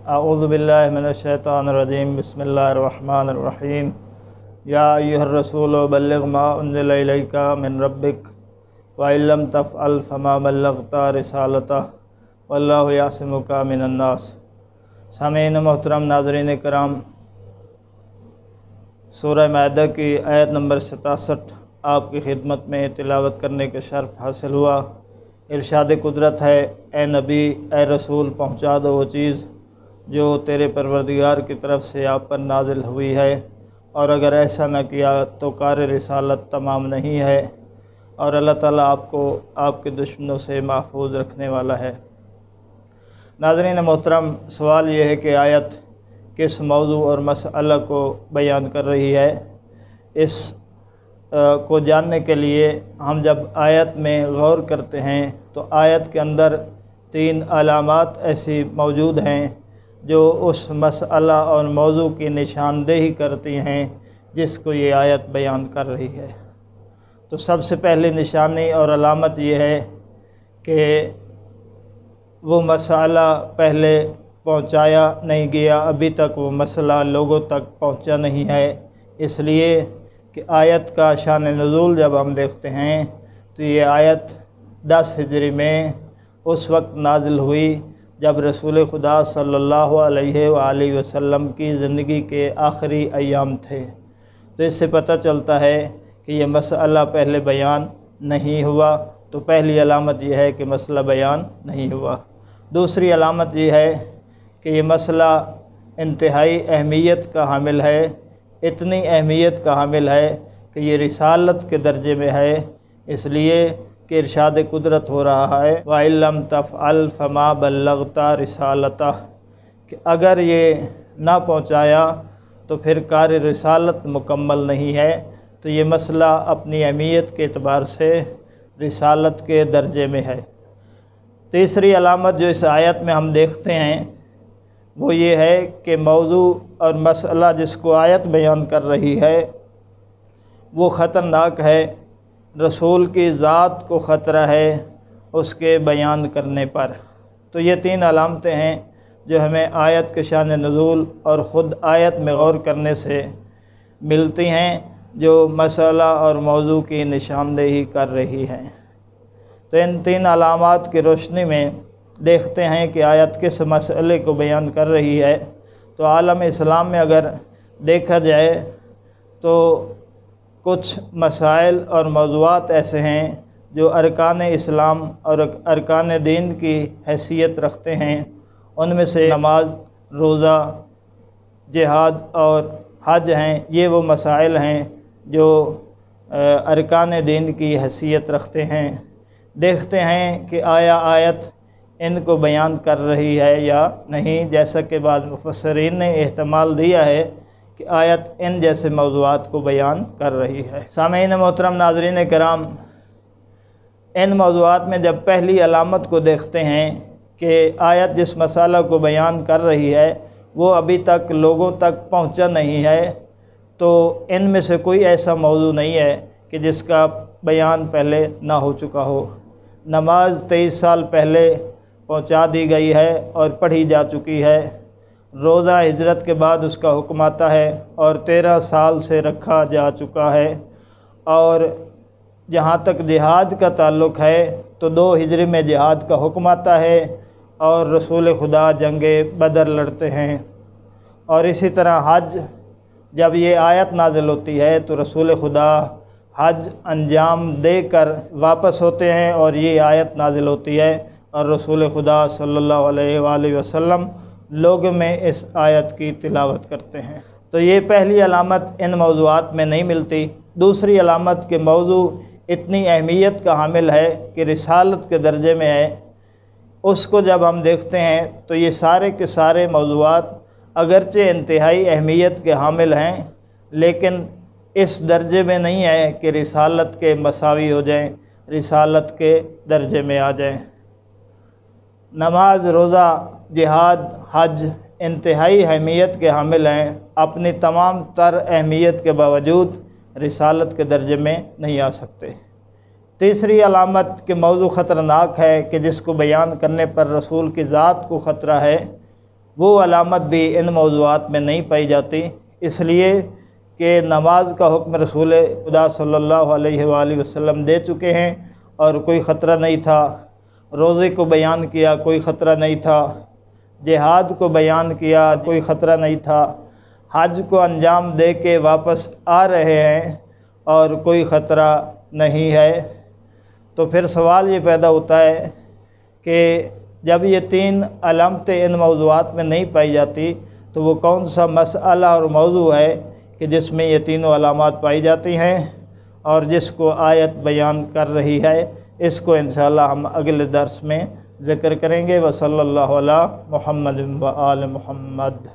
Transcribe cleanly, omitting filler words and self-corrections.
اعوذ باللہ من الشیطان الرجیم بسم اللہ الرحمن الرحیم یا ایھا الرسول بلغ ما انزل الیک من ربک وان لم تفعل فما بلغت رسالتہ واللہ یعصمک من الناس۔ سامعین محترم، ناظرین کرام، سورہ مائدہ کی آیت نمبر 67 آپ کی خدمت میں تلاوت کرنے کا شرف حاصل ہوا۔ ارشاد قدرت ہے، اے نبی، اے رسول، پہنچا دو وہ چیز جو تیرے پروردگار کی طرف سے آپ پر نازل ہوئی ہے، اور اگر ایسا نہ کیا تو کار رسالت تمام نہیں ہے، اور اللہ تعالیٰ آپ کو آپ کے دشمنوں سے محفوظ رکھنے والا ہے۔ ناظرین محترم، سوال یہ ہے کہ آیت کس موضوع اور مسئلہ کو بیان کر رہی ہے؟ اس کو جاننے کے لیے ہم جب آیت میں غور کرتے ہیں تو آیت کے اندر 3 علامات ایسی موجود ہیں جو اس مسئلہ اور موضوع کی نشاندہی کرتی ہیں جس کو یہ آیت بیان کر رہی ہے۔ تو سب سے پہلی نشانی اور علامت یہ ہے کہ وہ مسئلہ پہلے پہنچایا نہیں گیا، ابھی تک وہ مسئلہ لوگوں تک پہنچا نہیں ہے، اس لیے کہ آیت کا شان نزول جب ہم دیکھتے ہیں تو یہ آیت 10 ہجری میں اس وقت نازل ہوئی جب رسول خدا صلی اللہ علیہ وآلہ وسلم کی زندگی کے آخری ایام تھے۔ تو اس سے پتہ چلتا ہے کہ یہ مسئلہ پہلے بیان نہیں ہوا۔ تو پہلی علامت یہ ہے کہ مسئلہ بیان نہیں ہوا۔ دوسری علامت یہ ہے کہ یہ مسئلہ انتہائی اہمیت کا حامل ہے، اتنی اہمیت کا حامل ہے کہ یہ رسالت کے درجے میں ہے، اس لیے کہ ارشاد قدرت ہو رہا ہے وَإِن لَّمْ تَفْعَلْ فَمَا بَلَّغْتَ رِسَالَتَهُ، کہ اگر یہ نہ پہنچایا تو پھر کار رسالت مکمل نہیں ہے۔ تو یہ مسئلہ اپنی اہمیت کے اعتبار سے رسالت کے درجے میں ہے۔ تیسری علامت جو اس آیت میں ہم دیکھتے ہیں وہ یہ ہے کہ موضوع اور مسئلہ جس کو آیت بیان کر رہی ہے وہ خطرناک ہے، رسول کی ذات کو خطرہ ہے اس کے بیان کرنے پر۔ تو یہ 3 علامتیں ہیں جو ہمیں آیت کے شان نزول اور خود آیت میں غور کرنے سے ملتی ہیں، جو مسئلہ اور موضوع کی نشاندہی کر رہی ہیں۔ تو ان 3 علامات کی روشنی میں دیکھتے ہیں کہ آیت کس مسئلے کو بیان کر رہی ہے۔ تو عالم اسلام میں اگر دیکھا جائے تو کچھ مسائل اور موضوعات ایسے ہیں جو ارکان اسلام اور ارکان دین کی حیثیت رکھتے ہیں۔ ان میں سے نماز، روزہ، جہاد اور حج ہیں۔ یہ وہ مسائل ہیں جو ارکان دین کی حیثیت رکھتے ہیں۔ دیکھتے ہیں کہ آیا آیت ان کو بیان کر رہی ہے یا نہیں، جیسا کہ بعض مفسرین نے احتمال دیا ہے کہ آیت ان جیسے موضوعات کو بیان کر رہی ہے۔ سامعین محترم، ناظرین کرام، ان موضوعات میں جب پہلی علامت کو دیکھتے ہیں کہ آیت جس مسئلہ کو بیان کر رہی ہے وہ ابھی تک لوگوں تک پہنچا نہیں ہے، تو ان میں سے کوئی ایسا موضوع نہیں ہے کہ جس کا بیان پہلے نہ ہو چکا ہو۔ نماز 23 سال پہلے پہنچا دی گئی ہے اور پڑھی جا چکی ہے۔ روزہ ہجرت کے بعد اس کا حکم آتا ہے اور 13 سال سے رکھا جا چکا ہے۔ اور جہاں تک جہاد کا تعلق ہے تو 2 ہجری میں جہاد کا حکم آتا ہے اور رسول خدا جنگ بدر لڑتے ہیں۔ اور اسی طرح حج، جب یہ آیت نازل ہوتی ہے تو رسول خدا حج انجام دے کر واپس ہوتے ہیں اور یہ آیت نازل ہوتی ہے اور رسول خدا صلی اللہ علیہ وآلہ وسلم لوگوں میں اس آیت کی تلاوت کرتے ہیں۔ تو یہ پہلی علامت ان موضوعات میں نہیں ملتی۔ دوسری علامت کہ موضوع اتنی اہمیت کا حامل ہے کہ رسالت کے درجے میں ہے، اس کو جب ہم دیکھتے ہیں تو یہ سارے کے سارے موضوعات اگرچہ انتہائی اہمیت کے حامل ہیں لیکن اس درجے میں نہیں ہے کہ رسالت کے مساوی ہو جائیں، رسالت کے درجے میں آ جائیں۔ نماز، روزہ، جہاد، حج انتہائی اہمیت کے حامل ہیں، اپنی تمام تر اہمیت کے باوجود رسالت کے درجے میں نہیں آ سکتے۔ تیسری علامت کہ موضوع خطرناک ہے کہ جس کو بیان کرنے پر رسول کی ذات کو خطرہ ہے، وہ علامت بھی ان موضوعات میں نہیں پائی جاتی، اس لیے کہ نماز کا حکم رسول خدا صلی اللہ علیہ وآلہ وسلم دے چکے ہیں اور کوئی خطرہ نہیں تھا، روزے کو بیان کیا کوئی خطرہ نہیں تھا، جہاد کو بیان کیا کوئی خطرہ نہیں تھا، حج کو انجام دے کے واپس آ رہے ہیں اور کوئی خطرہ نہیں ہے۔ تو پھر سوال یہ پیدا ہوتا ہے کہ جب یہ تین علامتیں ان موضوعات میں نہیں پائی جاتی تو وہ کون سا مسئلہ اور موضوع ہے کہ جس میں یہ تینوں علامات پائی جاتی ہیں اور جس کو آیت بیان کر رہی ہے؟ اس کو انشاءاللہ ہم اگلے درس میں ذکر کریں گے۔ وصلی اللہ علی محمد و آل محمد۔